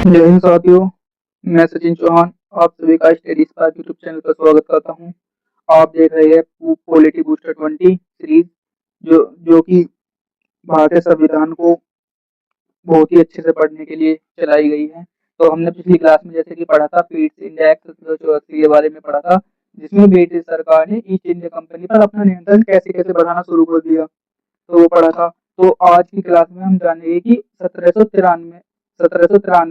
जय हिंद साथियों। मैं सचिन चौहान आप सभी का स्टडी स्पार्क यूट्यूब चैनल पर स्वागत करता हूं। आप देख रहे हैं पॉलिटी बूस्टर 20 सीरीज जो कि भारतीय संविधान को बहुत ही अच्छे से पढ़ने के लिए चलाई गई है। तो हमने पिछली क्लास में जैसे कि पढ़ा था पीट्स इंडिया एक्ट 1784 के बारे में पढ़ा था, जिसमें ब्रिटिश सरकार ने ईस्ट इंडिया कंपनी पर अपना नियंत्रण कैसे कैसे बढ़ाना शुरू कर दिया, तो वो पढ़ा था। तो आज की क्लास में हम जानेंगे कि 1793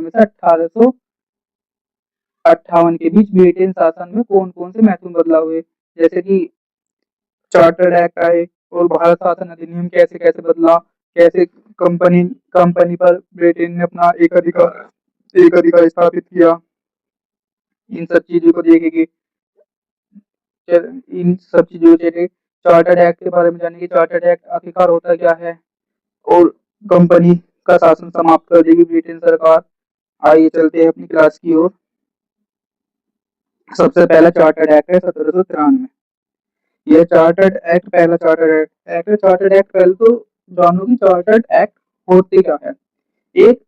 से 1858 के बीच ब्रिटेन शासन में कौन कौन से महत्वपूर्ण बदलाव हुए, जैसे कि चार्टर्ड एक्ट आए और भारत शासन अधिनियम कैसे कैसे बदला, कैसे कंपनी कंपनी पर ब्रिटेन ने अपना एक अधिकार स्थापित किया। इन सब चीजों को देखेंगे। इन सब चीजों से चार्टर्ड एक्ट के बारे में जानेंगे। चार्टर्ड एक्ट आखिरकार होता क्या है और कंपनी का शासन समाप्त कर देगी ब्रिटेन सरकार। आइए चलते हैं अपनी क्लास की ओर। सबसे पहला चार्टर्ड एक्ट है 1793। यह चार्टर्ड एक्ट पहला चार्टर्ड एक्ट पहले तो जानो कि चार्टर्ड एक्ट होते क्या है। एक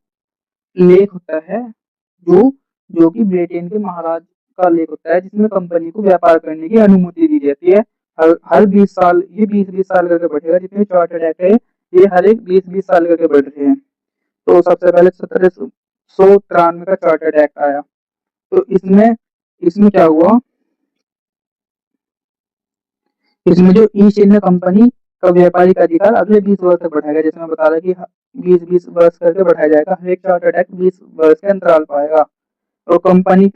लेख होता है जो जो कि ब्रिटेन के महाराज का लेख होता है, जिसमें कंपनी को व्यापार करने की अनुमति दी जाती है। हर 20 साल, ये 20-20 साल करके बढ़ेगा। जितने चार्टर्ड एक्ट है ये हर एक 20-20 साल करके बढ़ रहे हैं। तो सबसे पहले 1793 का चार्टर्ड एक्ट आया। तो इसमें इसमें क्या हुआ, इसमें जो ईस्ट इंडिया कंपनी का व्यापारिक अधिकार अगले 20 वर्ष तक बढ़ाएगा। जैसे मैं बता रहा कि 20-20 वर्ष करके बढ़ाया जाएगा। हर एक चार्टर्ड एक्ट 20 वर्ष के अंतराल पाएगा। और कंपनी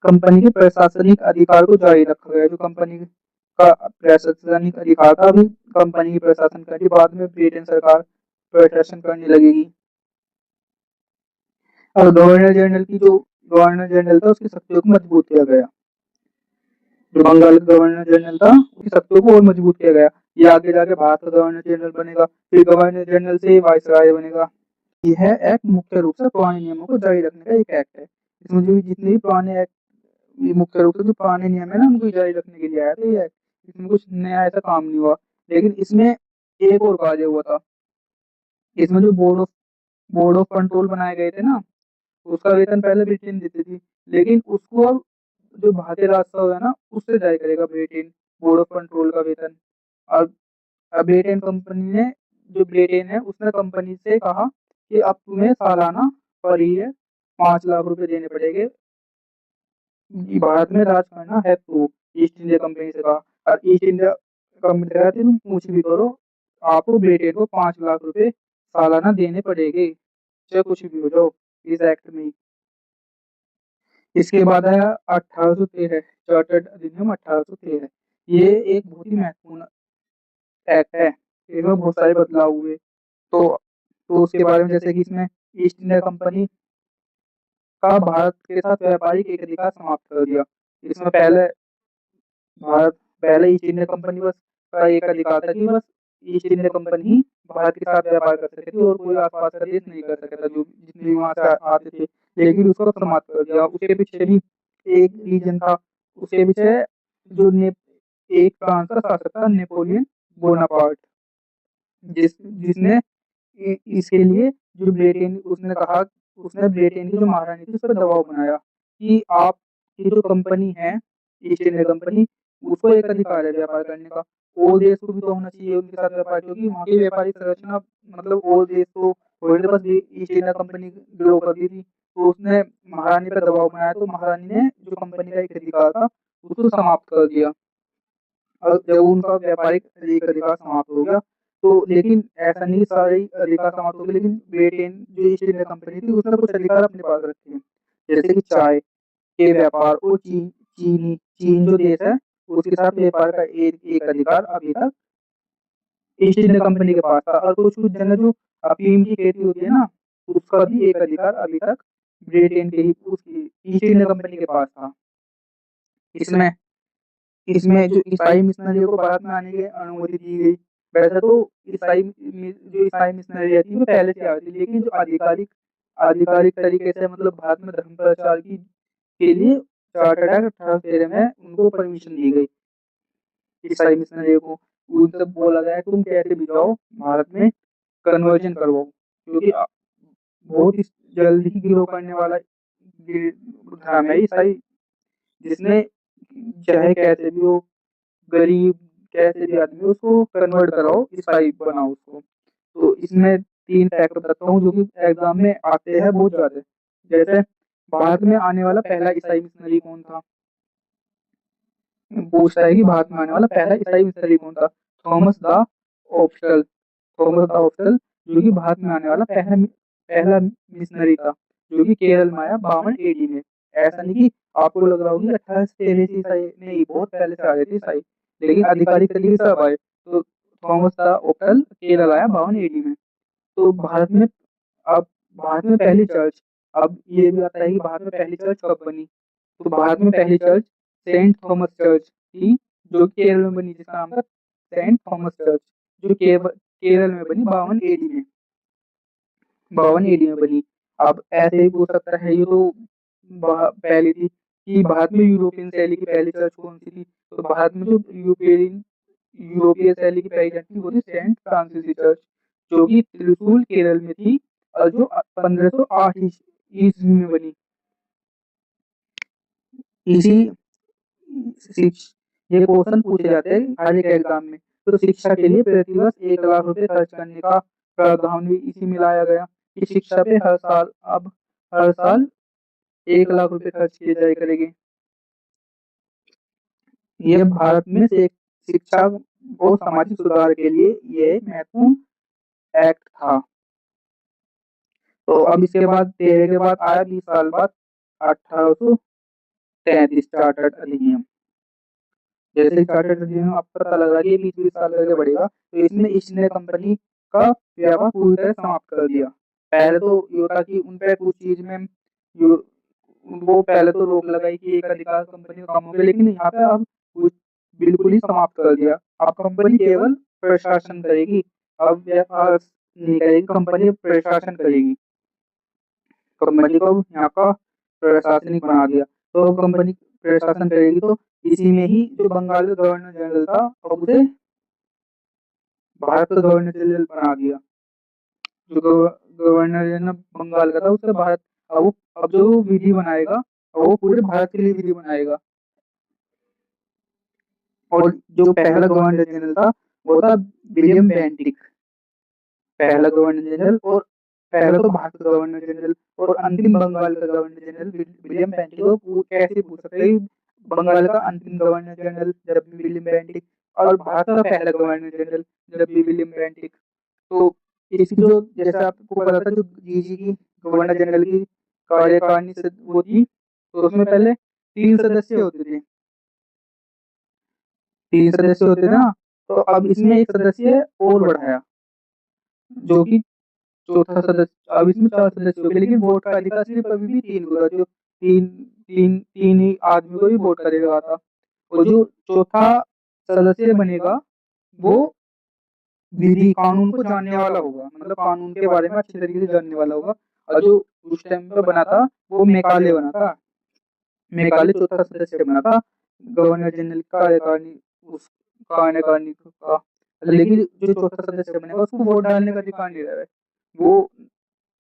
कंपनी के प्रशासनिक अधिकार को जारी रखा गया। जो कंपनी का प्रशासनिक अधिकार था, अभी कंपनी की प्रशासन करेगी, बाद में ब्रिटेन सरकार प्रशासन करने लगेगी। और गवर्नर जनरल था उसकी शक्तियों को मजबूत किया गया। जो बंगाल का गवर्नर जनरल था उसकी शक्तियों को और मजबूत किया गया। ये आगे जाके भारत का गवर्नर जनरल बनेगा, फिर गवर्नर जनरल से वाइसराय बनेगा। यह एक्ट मुख्य रूप से पुराने नियमों को जारी रखने का एक एक्ट है। इसमें जो जितने भी पुराने एक्ट, मुख्य रूप से जो पुराने नियम है ना, उनको जारी रखने के लिए आया था ये एक्ट। इसमें कुछ नया ऐसा काम नहीं हुआ। लेकिन इसमें एक और कार्य हुआ था। इसमें जो बोर्ड ऑफ कंट्रोल बनाए गए थे ना, उसका वेतन पहले ब्रिटेन देती थी, लेकिन उसको अब जो भारतीय राजस्व है ना उससे जारी करेगा ब्रिटेन बोर्ड ऑफ कंट्रोल का वेतन। और ब्रिटेन कंपनी ने जो ब्रिटेन है उसने कंपनी से कहा कि अब तुम्हें सालाना पर ईयर 5 लाख रुपए देने पड़ेंगे भारत में राज करना है। तो ईस्ट इंडिया कंपनी से कहा, और ईस्ट इंडिया कंपनी से कहा कि तुम कुछ भी करो, आपको ब्रिटेन को 5 लाख रुपए सालाना देने पड़ेंगे, चाहे कुछ भी हो जाओ इस एक्ट में। इसके बाद आया 1813 चार्टर्ड अधिनियम 1813। ये एक बहुत ही महत्वपूर्ण एक्ट है। इसमें बहुत सारे बदलाव हुए। तो उसके बारे में जैसे कि इसमें ईस्ट इंडिया कंपनी का भारत के साथ व्यापारिक एक अधिकार समाप्त कर दिया। इसमें भारत पहले ईस्ट इंडिया कंपनी बस का एक अधिकार था कि बस ईस्ट इंडिया कंपनी ही भारत के साथ व्यापार कर सकती थी और कोई आसपास का देश नहीं कर सकता था, जो जितने भी वहां से आते थे। लेकिन उसको समाप्त कर दिया। उसके पीछे भी एक रीजन था। उसके पीछे जो ने एक फ्रांस का शासक था, नेपोलियन बोनापार्ट, जिसने इसके लिए जो ब्रिटेन उसने कहा, उसने ब्रिटेन की जो महारानी थी उस पर दबाव बनाया कि आप की जो कंपनी है ईस्ट इंडिया कंपनी, उसको एक अधिकार है व्यापार करने का। और देश को भी तो होना चाहिए उनके साथ व्यापार, क्योंकि वहाँ की व्यापारिक संरचना मतलब और देश को थोड़ी बस ईस्ट इंडिया कंपनी ग्रो कर दी थी। तो उसने महारानी पर दबाव बनाया, तो महारानी ने जो कंपनी का एक अधिकार था उसको समाप्त कर दिया। और जब उनका व्यापारिक एक अधिकार समाप्त हो गया, तो लेकिन ऐसा नहीं सारे अधिकार समाप्त हो गए, लेकिन ब्रिटेन जो ईस्ट इंडिया कंपनी थी उसने कुछ अधिकार अपने पास रखे हैं। जैसे कि चाय के व्यापार और चीन जो देश है उसके साथ व्यापार का एक अधिकार अभी तक ईस्ट इंडिया कंपनी के पास था। और कुछ कुछ जगह जो अफीम की खेती होती है ना, उसका भी एक अधिकार अभी तक ब्रिटेन के ही उसकी ईस्ट इंडिया कंपनी के पास था। इसमें इसमें जो ईसाई मिशनरियों को भारत में आने की अनुमति दी गई। वैसे तो ईसाई मिशनरी थी वो पहले से आ रही थी, लेकिन जो आधिकारिक आधिकारिक तरीके से मतलब भारत में धर्म प्रचार की के लिए चार्टर्ड एक्ट 1813 में उनको परमिशन दी गई। ईसाई मिशनरियों को उनसे बोला गया तुम कैसे भी जाओ भारत में कन्वर्जन करवाओ, क्योंकि बहुत ही जल्द ही ग्रो करने वाला धर्म है ईसाई, जिसने चाहे कैसे भी हो, गरीब कैसे भी आदमी उसको कन्वर्ट कराओ, ईसाई बनाओ उसको। तो इसमें 3 फैक्ट बताता हूँ जो कि एग्जाम में आते हैं बहुत ज़्यादा। जैसे भारत में आने वाला पहला ईसाई मिशनरी कौन था? पूछता है कि भारत में आने वाला पहला ईसाई मिशनरी कौन था? Thomas the apostle. Thomas the apostle जो कि भारत में आने वाला पहला मिशनरी था, जो कि केरल में आया 52 एडी में। ऐसा नहीं कि आपको लग रहा होगा कि 1883 ईसाई नहीं, बहुत पहले से आ गए थे ईसाई, लेकिन आधिकारिक तरीके से अब आए। तो थॉमस द ऑप्शल केरल आया 52 एडी में। तो भारत में अब भारत में पहली चर्च, अब ये भी आता है कि भारत में पहली चर्च कब बनी? तो भारत में पहली चर्च सेंट थॉमस चर्च थी, जो केरल में बनी, जिसका नाम था सेंट थॉमस चर्च, जो केरल में बनी 52 एडी में। 52 एडी में बनी। अब ऐसे ही पूछ सकता है, ये तो पहली थी कि भारत में यूरोपियन शैली की पहली चर्च कौन सी थी? तो भारत में जो यूरोपियन यूरोपीय शैली की पहली चर्च थी वो थी सेंट फ्रांसिस चर्च, जो कि त्रिशूल केरल में थी और जो 1508 ईस्वी में बनी। इसी ये क्वेश्चन पूछे जाते हैं हर एक एग्जाम में। तो शिक्षा के लिए प्रतिवर्ष 1 लाख रुपए खर्च करने का प्रावधान भी इसी में लाया गया कि शिक्षा पे हर साल 1 लाख रुपए खर्च किए जाए करेंगे। ये भारत में से शिक्षा और सामाजिक सुधार के लिए ये महत्वपूर्ण एक्ट था। तो अब इसके बाद 13 के बाद आया 20 साल बाद 1833 चार्टर्ड अधिनियम। जैसे चार्टर्ड अधिनियम आपको पता लग रहा है कि 20-20 साल करके बढ़ेगा, तो इसमें ईस्ट इंडिया कंपनी का व्यापार पूरी तरह समाप्त कर दिया। पहले तो ये था कि उन पे कुछ चीज में वो पहले तो रोक लगाई कि एक अधिकार कंपनी का कम हो गया, लेकिन यहाँ पे अब कुछ बिल्कुल ही समाप्त कर दिया। अब कंपनी केवल प्रशासन करेगी, अब व्यापार नहीं करेगी, कंपनी प्रशासन करेगी। कंपनी को यहाँ का प्रशासनिक बना दिया। तो कंपनी प्रशासन करेगी, तो इसी में ही जो बंगाल का गवर्नर जनरल था अब उसे भारत का गवर्नर जनरल बना दिया। जो गवर्नर जनरल बंगाल का था उसे भारत, अब जो विधि बनाएगा वो पूरे भारत के लिए विधि बनाएगा। और जो पहला गवर्नर जनरल था वो था विलियम बेंटिक, पहला गवर्नर जनरल। और पहला तो भारत का गवर्नर जनरल और अंतिम बंगाल का गवर्नर जनरल विलियम बेंटिक को कैसे पूछ सकते हैं? बंगाल का अंतिम गवर्नर जनरल जब भी विलियम बेंटिक, और भारत का पहला गवर्नर जनरल जब भी विलियम बेंटिक। तो इसकी जो, जैसे आपको पता था, जो जीजी की गवर्नर जनरल की कार्यकारिणी से वो थी, तो उसमें पहले 3 सदस्य होते थे, 3 सदस्य होते थे ना। तो अब इसमें एक सदस्य और बढ़ाया, जो कि चौथा सदस्य। अब इसमें 4 सदस्य हो गए, लेकिन वोट का अधिकार सिर्फ अभी भी 3 को था, जो तीन ही आदमी को ही वोट का अधिकार था। और जो चौथा सदस्य बनेगा वो विधि कानून को जानने वाला होगा, मतलब कानून के बारे में अच्छी तरीके से जानने वाला होगा। और जो उस टाइम पे बना था वो मेकाले बना था, मेकाले चौथा सदस्य बना था गवर्नर जनरल का कार्यकारिणी, उस कार्यकारिणी का। लेकिन जो चौथा सदस्य बनेगा उसको वोट डालने का अधिकार नहीं रहा है, वो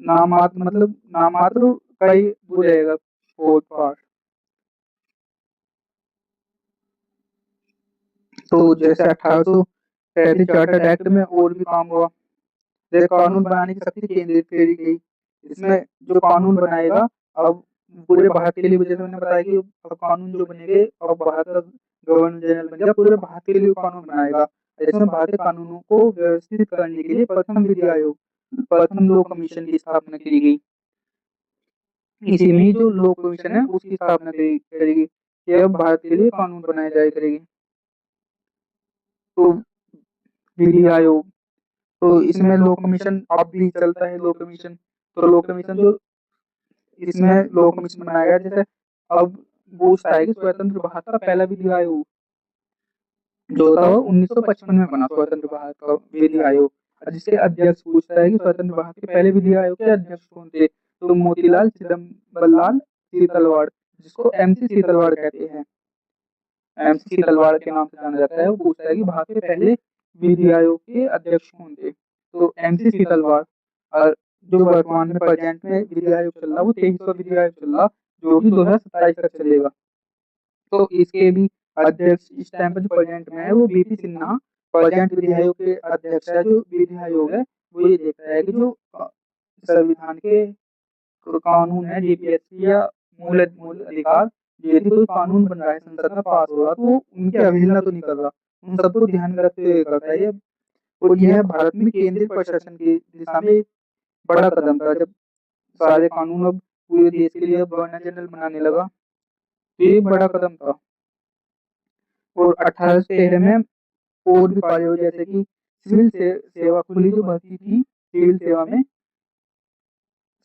नामात्र, मतलब नामात्र का ही वो रहेगा वोट पास। तो जैसे 1835 चार्टर्ड एक्ट में और भी काम हुआ। जैसे कानून बनाने की शक्ति केंद्रित करी गई। इसमें जो कानून बनाएगा अब पूरे भारत के लिए, जैसे मैंने बताया कि अब कानून जो बनेंगे, अब भारत का गवर्नर जनरल बन गया, पूरे भारत के लिए कानून बनाएगा। इसमें भारतीय कानूनों को व्यवस्थित करने के लिए प्रथम विधि आयोग, प्रथम लॉ कमीशन की स्थापना की गई। इसी में जो लॉ कमीशन है उसकी स्थापना करेगी कि अब भारत के लिए कानून बनाए जाए करेगी। तो विधि आयोग, तो इसमें लॉ कमीशन अब भी चलता है, लॉ कमीशन। तो लॉ कमीशन जो इसमें लॉ कमीशन बनाया गया, जैसे अब पूछता है कि स्वतंत्र भारत का पहला विधि आयोग जो था वो 1955 में बना, स्वतंत्र भारत का विधि आयोग। जिसके अध्यक्ष पूछता है कि स्वतंत्र भारत के पहले विधि आयोग के अध्यक्ष कौन थे? तो मोतीलाल चिदम्बरलाल सीतलवाड़, जिसको एमसी सीतलवाड़ कहते हैं, एमसी सीतलवाड़ के नाम से जाना जाता है। वो पूछता है कि भारत के पहले विधि आयोग के अध्यक्ष कौन थे? तो एमसी सीतलवाड़। और जो वर्तमान में प्रेजेंट में विधि आयोग चल रहा है वो 23वां विधि आयोग चल रहा, जो कि 2027 तक चलेगा। तो इसके भी अध्यक्ष इस टाइम पर जो प्रेजेंट में है वो बीपी सिन्हा प्रेजेंट विधि आयोग के अध्यक्ष है। जो विधि आयोग है वो ये देखता है कि जो संविधान के कानून है डीपीएससी या मूल मूल अधिकार, यदि कोई कानून बन रहा है संसद में पास हो रहा तो उनकी अवहेलना तो नहीं कर रहा, उन सबको ध्यान में रखते हुए करता है ये। और यह भारत में केंद्रीय प्रशासन की दिशा में एक बड़ा कदम था। जब सारे कानून अब पूरे देश के लिए गवर्नर जनरल बनाने लगा तो ये बड़ा कदम था। और 1813 में और भी कार्य हुए, जैसे कि सेवा खुली जो भर्ती थी सिविल सेवा में,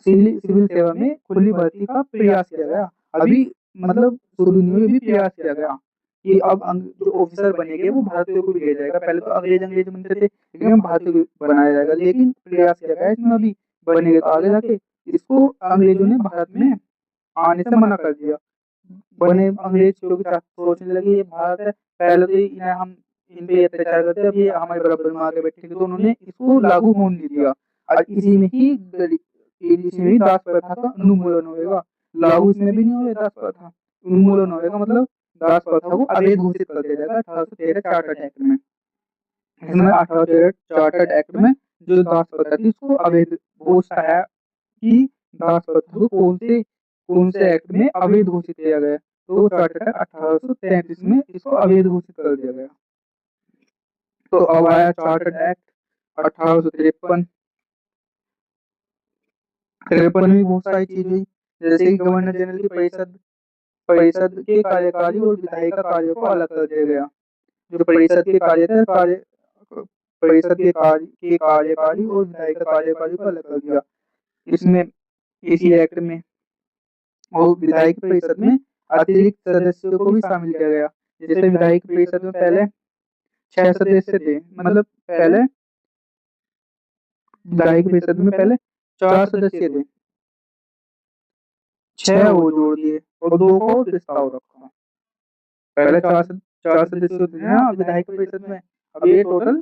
सिविल सेवा में खुली भर्ती का प्रयास किया गया। अभी मतलब शुरू नहीं हुई, अभी प्रयास किया गया कि अब जो ऑफिसर बनेंगे वो भारतीयों को भी लिया जाएगा। पहले तो अंग्रेज बनते थे, लेकिन अब भारतीयों को बनाया जाएगा। लेकिन प्रयास किया गया इसमें, अभी बनेंगे तो आगे जाके इसको अंग्रेजों ने भारत में आने से मना कर दिया। बने अंग्रेज क्योंकि सोचने लगे ये भारत है, पहले तो इन्हें हम इन पे अत्याचार करते, अब ये हमारे बराबर में आके बैठेंगे, तो उन्होंने इसको लागू होने नहीं दिया। और इसी में ही दास प्रथा का उन्मूलन होएगा। लागू इसमें भी नहीं होगा दास प्रथा, उन्मूलन होएगा मतलब दास प्रथा को अवैध घोषित कर दिया जाएगा 1813 चार्टर्ड एक्ट में। इसमें 1813 चार्टर्ड एक्ट में जो दास प्रथा थी उसको अवैध घोषित है कि दास प्रथा को कौन से एक्ट में अवैध घोषित किया गया। तो चार्टर्ड एक्ट 1833 में इसको अवैध घोषित कर दिया गया। तो अब आया चार्टर्ड एक्ट 1853। 53 में बहुत सारी चीज हुई, जैसे कि गवर्नर जनरल की परिषद के कार्यकारी और विधायी का कार्य को अलग कर दिया गया। जो परिषद के कार्य थे परिषद के कार्यकारी और विधायी का कार्यकारी को अलग कर दिया। इसमें इसी एक्ट में और विधायी परिषद में अतिरिक्त सदस्यों को भी शामिल किया गया। जैसे विधायी परिषद में पहले 6 सदस्य थे, मतलब पहले विधायी परिषद में पहले 4 सदस्य थे, 6 वो जोड़ दिए और 2 को प्रस्ताव रखा। पहले 4 सदस्य थे ना विधायी परिषद में, अब ये टोटल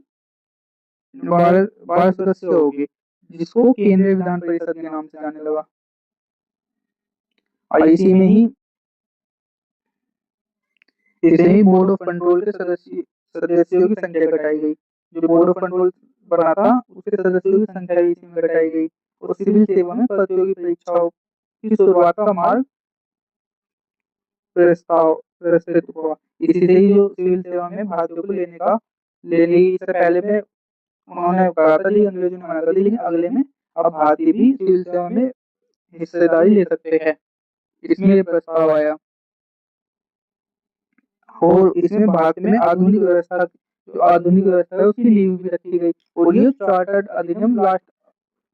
12 सदस्य हो गए, जिसको केंद्रीय विधान परिषद के नाम से जाने लगा। और इसी में ही बोर्ड ऑफ कंट्रोल के सदस्यों की संख्या घटाई गई। जो बोर्ड ऑफ कंट्रोल बना था उसके सदस्यों की संख्या इसी में घटाई गई। और सिविल सेवा में प्रतियोगी परीक्षाओं की शुरुआत का मार्ग प्रस्तावित हुआ। इसी से ही जो सिविल सेवा में भारतीयों को लेने से पहले में उन्होंने कहा था, लेकिन अंग्रेजों ने मना कर दिया, लेकिन अगले में अब भारतीय भी सिविल सेवा में हिस्सेदारी ले सकते हैं, इसमें ये प्रस्ताव आया। और इसमें भारत में आधुनिक व्यवस्था है उसकी नींव भी रखी गई। और ये चार्टर्ड अधिनियम लास्ट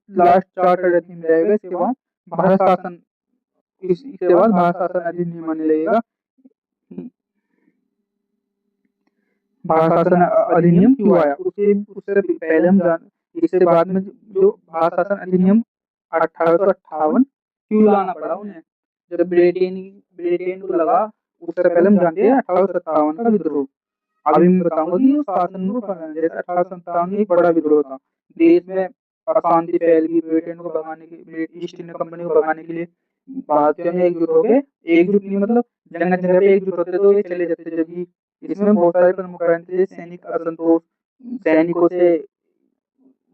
चार्टर्ड अधिनियम रहेगा। इसके बाद भारत शासन अधिनियम आने लगेगा। भारत शासन अधिनियम क्यों आया उससे पहले हम इससे बाद में जो भारत शासन अधिनियम 1858 क्यों लाना पड़ा उन्हें, जब ब्रिटेन को लगा, उससे पहले हम जानते हैं 1857 का विद्रोह। अभी मैं बताऊंगा कि शासन को जैसे 1857 में एक बड़ा विद्रोह था, देश में अशांति फैल गई, ब्रिटेन को भगाने के ईस्ट इंडिया कंपनी को भगाने के लिए भारतीयों ने एकजुट नहीं मतलब जगह जगह पे एकजुट होते तो ये चले जाते। जब इसमें बहुत सारे प्रमुख कारण थे, सैनिक असंतोष, सैनिकों से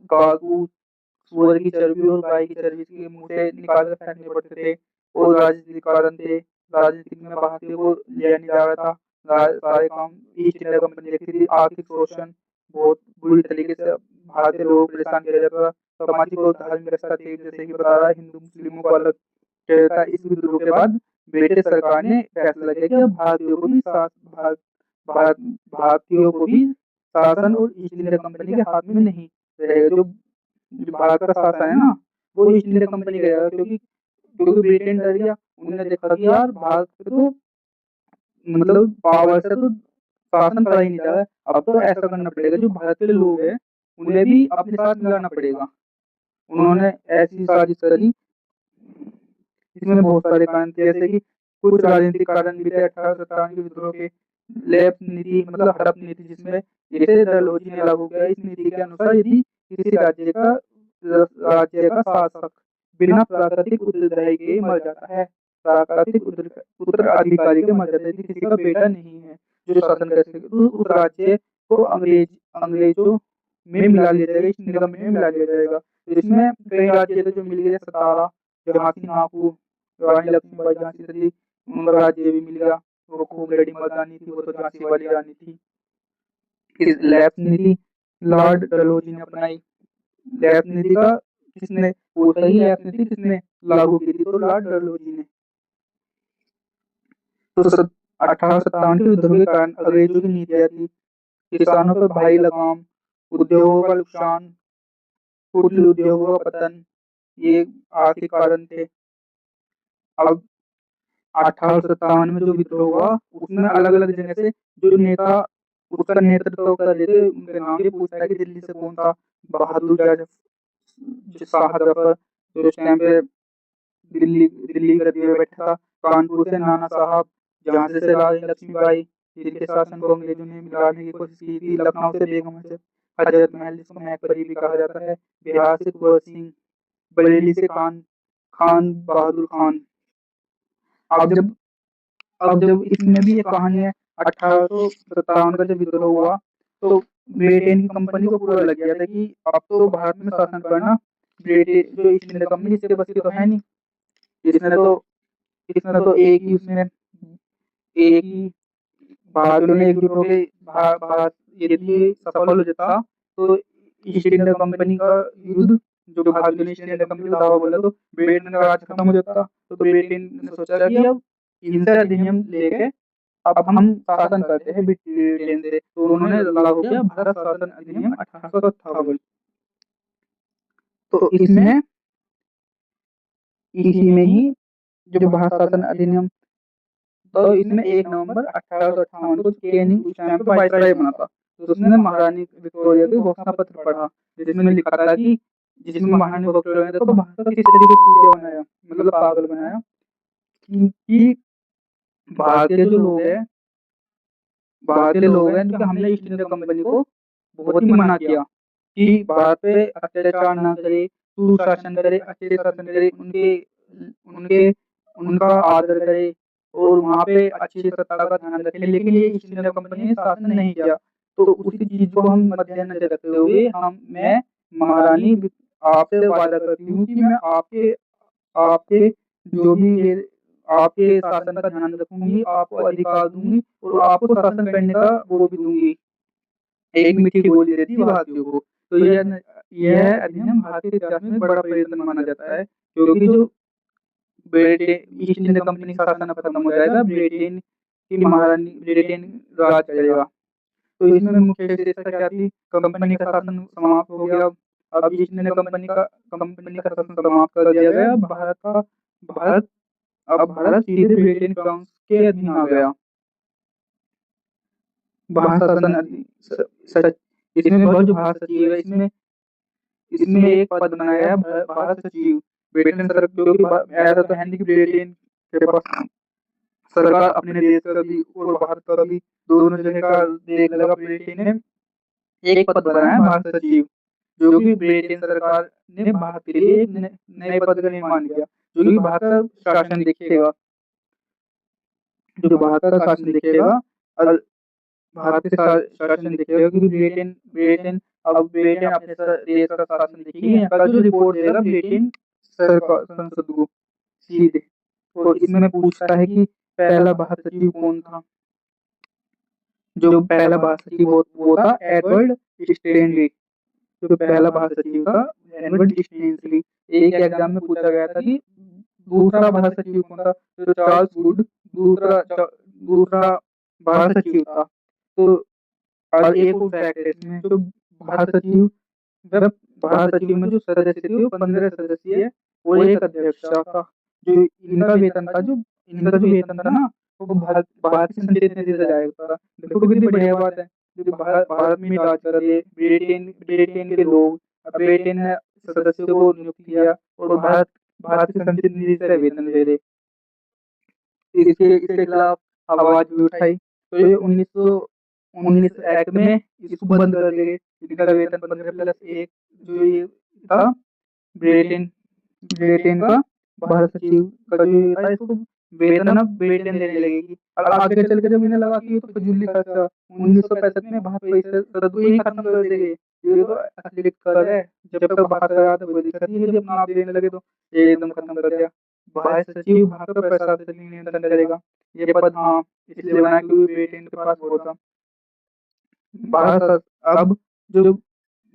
गालू सूअर की चर्बी और गाय की चर्बी के मुंह से निकाल कर फेंकने पड़ते थे। और राजनीतिक कारण थे, राजनीतिक में भारतीयों को लिया नहीं जा रहा था, सारे काम ईस्ट इंडिया कंपनी देखती थी। आर्थिक शोषण बहुत बुरी तरीके से भारतीय लोगों को परेशान किया जाता था। सामाजिक और धार्मिक व्यवस्था थी, जैसे कि बता रहा है हिंदू मुस्लिमों को अलग किया जाता। इस विद्रोह के बाद ब्रिटिश सरकार ने फैसला किया कि अब भारतीयों को भी शासन और ईस्ट इंडिया कंपनी के हाथ में नहीं रहेगा। जो भारत का शासन है ना वो ईस्ट इंडिया कंपनी का रहेगा, क्योंकि ब्रिटेन डर गया। उन्होंने देखा कि यार भारत तो मतलब पावर से तो शासन करा ही नहीं जा रहा है, अब तो ऐसा करना पड़ेगा जो भारत के लोग हैं उन्हें भी अपने साथ मिलाना पड़ेगा। उन्होंने ऐसी साजिश करी। इसमें बहुत सारे कारण थे, जैसे कि कुछ राजनीतिक कारण भी थे 1857 के विद्रोह के। लैप्स नीति मतलब हड़प नीति, जिसमें इसे डलहौजी ने लागू किया। इस नीति के अनुसार यदि किसी राज्य का शासक बिना प्राकृतिक उत्तरदायी के मर जाता है प्राकृतिक उत्तराधिकारी के मर्यादा यदि किसी का बेटा नहीं है जो शासन कर सके तो उस राज्य को अंग्रेजों में मिला लिया जाएगा, इस निगम में मिला लिया जाएगा। तो इसमें कई राज्य थे जो मिल गए, सतारा, झांसी, नागपुर, रानी लक्ष्मीबाई झांसी थी, उनका राज्य भी मिल गया। वो खूब लड़ी मर्दानी थी, वो तो झांसी वाली रानी थी। लैफ्ट नीति लॉर्ड डलहौजी ने अपनाई। लैफ्ट नीति का किसने, वो सही लैफ्ट नीति किसने लागू की थी, तो लॉर्ड डलहौजी ने। तो 1857 के युद्धों के कारण अंग्रेजों की नीतियां थी किसानों पर भारी लगाम, उद्योगों का नुकसान, कुटीर उद्योगों का पतन, ये आर्थिक कारण थे। अब 1857 में जो विद्रोह हुआ उसमें अलग अलग जगह से जो नेता उसका नेतृत्व कर रहे थे उनके नाम ये पूछता है कि दिल्ली से कौन था, बहादुर शाह जफर जो उस टाइम पे दिल्ली दिल्ली गद्दी पे बैठा था। कानपुर से नाना साहब, झांसी से रानी लक्ष्मीबाई जिनके शासन को अंग्रेजों ने मिलाने की कोशिश की थी। लखनऊ से बेगम हजरत महल जिसको महपरी भी कहा जाता है। बिहार से कुंवर सिंह, बरेली से खान बहादुर खान। अब जब इसमें भी ये कहानी है, 1857 का जब विद्रोह हुआ तो ब्रिटेन की कंपनी को पूरा लग गया था कि अब तो भारत में शासन करना ब्रिटिश जो ईस्ट इंडिया कंपनी इसके बस की तो है नहीं। इसने तो एक ही भारतीयों ने एकजुट होकर भारत यदि सफल हो जाता तो ईस्ट इंडिया कंपनी का युद्ध, जो भारतीयों ने ईस्ट इंडिया कंपनी का दावा बोला, तो ब्रिटेन का राज खत्म हो जाता। तो ब्रिटेन ने सोचा कि अब हिंसा अधिनियम लेके अब हम शासन करते हैं ब्रिटेन से, तो उन्होंने लागू किया भारत शासन अधिनियम 1858। तो इसमें इसी में ही जो भारत शासन अधिनियम, तो इसमें 1 नवंबर 1858 को कैनिंग उस टाइम पे वाइसराय बना था। तो उसने महारानी विक्टोरिया के घोषणा पत्र पढ़ा जिसमें लिखा था कि जिसमें महारानी विक्टोरिया ने देखो भारत को किस तरीके से चूतिया बनाया, मतलब पागल बनाया कि भारतीय लोग हैं क्योंकि हमने ईस्ट इंडिया कंपनी को बहुत ही मना किया कि भारत पे अत्याचार ना करे, सुशासन करे, अच्छे शासन करे, उनके उनके उनका आदर करे और वहाँ पे अच्छी सत्ता का ध्यान रखे। लेकिन ये ईस्ट इंडिया कंपनी ने शासन नहीं किया। तो उसी चीज को हम मद्देनजर रखते हुए मैं महारानी आपसे वादा करती हूँ कि मैं आपके आपके जो भी ये आपके शासन का ध्यान रखूंगी, आपको अधिकार दूंगी और आपको शासन करने का वो भी दूंगी। एक मीठी गोली देती भारतीयों को। तो यह अधिनियम भारतीय इतिहास में बड़ा परिवर्तन माना जाता है क्योंकि जो ब्रिटेन ईस्ट इंडिया कंपनी का शासन खत्म हो जाएगा, ब्रिटेन राज करेगा। तो इसमें मुख्य विशेषता क्या थी, कंपनी का शासन समाप्त हो गया। अब ईस्ट इंडिया कंपनी का शासन समाप्त कर दिया गया। भारत सीधे ब्रिटेन क्राउन के अधीन आ गया। भारत शासन इसमें बहुत जो भारत सचिव है, इसमें एक पद बनाया है भारत सचिव। ब्रिटेन सरकार, क्योंकि ऐसा तो है नहीं कि ब्रिटेन के पास सरकार अपने देश का भी और भारत का भी दोनों जगह का देख लेगा। ब्रिटेन ने एक पद बनाया है भारत सचिव, जो कि ब्रिटेन सरकार ने भारत के लिए एक नए पद का निर्माण किया, जो कि भारत का शासन देखेगा, भारत के शासन देखेगा क्योंकि ब्रिटेन अपने देश का शासन देखेगी। यहाँ का जो रिपोर्ट देगा ब्रिटेन सरकार संसद को सीधे। तो इसमें पूछता है कि पहला भारत सचिव कौन था। जो पहला भारत सचिव वो था एडवर्ड स्टैनली। जो पहला भारत सचिव था एडवर्ड स्टैनली। एक एग्जाम में पूछा गया था कि दूसरा भारत सचिव कौन था, तो चार्ल्स वुड दूसरा भारत सचिव था। तो और एक और फैक्ट है इसमें, जो भारत सचिव में जो सदस्य थे वो 15 सदस्य और एक अध्यक्ष था। जो इनका वेतन था ना, वो भारत की संसद में दिया जाएगा। देखो कितनी बढ़िया बात है, जो भारत में राज कर रहे ब्रिटेन के लोग, ब्रिटेन ने सदस्यों को नियुक्त किया और भारत की संसद निधि से वेतन दे रहे। इसके खिलाफ आवाज भी उठाई। तो ये 1919 एक्ट में इसको बंद कर दिए। इनका वेतन 15+1 जो ये था ब्रिटेन का भारत सचिव का जो था, इसको वेतन अब ब्रिटेन देने लगेगी। और आगे चल के जब इन्हें लगा कि ये तो फिजूल खर्चा, 1965 में भारत परिषद तो ही खत्म कर देंगे, ये तो अतिरिक्त कर है, जब तक भारत आया था कोई दिक्कत नहीं, यदि अपना आप देने लगे तो ये एकदम खत्म कर दिया। भारत सचिव भारत पर प्रशासनिक नियंत्रण करेगा। ये पद हाँ इसलिए बना क्योंकि ब्रिटेन के पास वो था। अब जो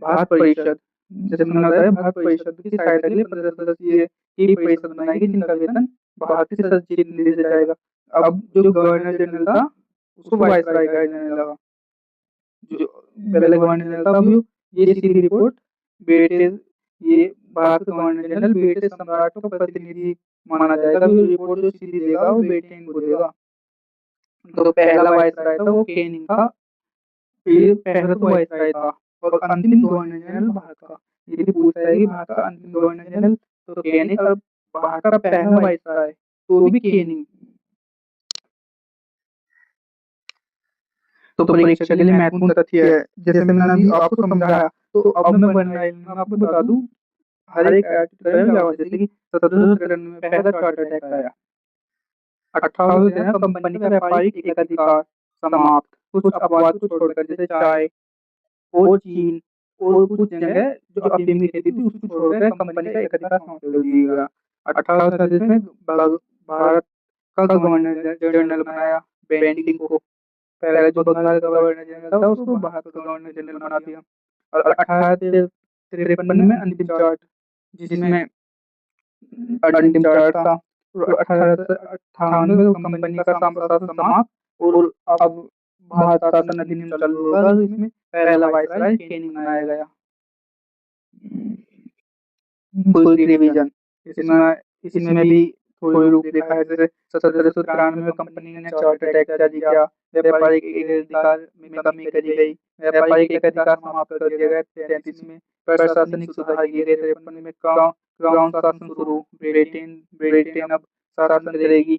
भारत परिषद, जैसे तुमने बताया, भारत परिषद की सहायता के लिए 15 सदस्यीय की परिषद बनाएगी जिनका वेतन भारत के सचिव निधि से जाएगा। अब जो गवर्नर जनरल था उसको वाइसराय कहा जाने लगा। जो पहले गवर्नर जनरल था, अब ये सीधी रिपोर्ट ब्रिटिश, ये भारत का गवर्नर जनरल ब्रिटिश सम्राट का प्रतिनिधि माना जाएगा। जो रिपोर्ट जो सीधी देगा वो ब्रिटेन को देगा। तो पहला वाइसराय था वो केनिंग था, फिर पहला तो वाइसराय था, और अंतिम गवर्नर जनरल भारत का। यदि पूछता है कि भारत का अंतिम गवर्नर जनरल तो केनिंग, और भारत का पहला वाइसराय तो भी केनिंग। तो परीक्षा के लिए महत्वपूर्ण तथ्य है, जैसे मैंने अभी आपको समझाया, तो अब मैं आपको बता दूं हर एक जैसे कि 1793 में पहला चार्टर एक्ट आया, 1813 कंपनी का व्यापारिक एकाधिकार समाप्त, कुछ अपवाद को छोड़कर, जैसे चाय और चीन और कुछ जगह जो अफीम की खेती थी उसको छोड़कर कंपनी का एकाधिकार समाप्त कर दिया। 1837 में भारत का गवर्नर जनरल बनाया बेंटिंग को। पहले जो बंगाल का गवर्नर जनरल था उसको भारत का गवर्नर जनरल बना दिया। और 1853 में अंतिम चार्ट, जिसमें अंतिम चार्ट था, 1858 में कंपनी का शासन समाप्त और अब भारत शासन अधिनियम चालू होगा, जिसमें पहला वाइसराय केनिंग बनाया गया। क्विक रिवीजन, इसमें भी थोड़ी रूपरेखा है। जैसे 1793 में कंपनी ने चार्टर एक्ट जारी किया, व्यापारिक एकाधिकार में कमी करी गई, व्यापारिक एकाधिकार समाप्त कर दिया गया। 33 में प्रशासनिक सुधार किए गए। 53 में क्राउन शासन शुरू, ब्रिटेन अब शासन करेगी।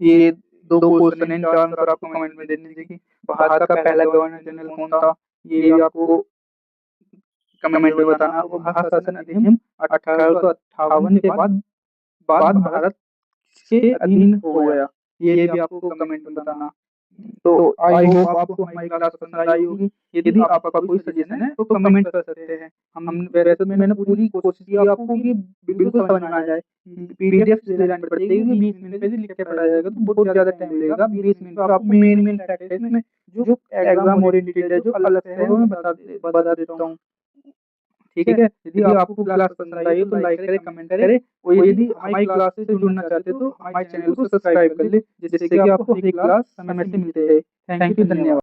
ये दो क्वेश्चन है, इनका आंसर आपको कमेंट में दे दीजिए कि भारत का पहला गवर्नर जनरल कौन था, ये भी आपको कमेंट में बताना। वो भारत शासन अधिनियम 1858 के बाद भारत के अधीन हो गया, ये भी आपको कमेंट में बताना। तो आई होप आपको हमारी क्लास पसंद आई होगी। यदि आपका कोई सजेशन है तो कमेंट कर सकते हैं। हम वैसे तो मैंने पूरी कोशिश की आपको कि बिल्कुल समझ में आ जाए। पीडीएफ से लाइन पढ़ते हुए 20 मिनट में लिख के पढ़ा जाएगा तो बहुत ज्यादा टाइम लगेगा। 20 मिनट में आपको मेन फैक्ट है इसमें, जो एग्जाम ओरिएंटेड है, जो अलग से है, वो मैं बता देता हूँ। ठीक है, यदि आपको क्लास पसंद आई तो लाइक करें, कमेंट करें, और यदि हमारी क्लास से जुड़ना चाहते तो हमारे चैनल को सब्सक्राइब कर ले, जिससे कि आपको हर एक क्लास समय से मिलते है। थैंक यू, धन्यवाद।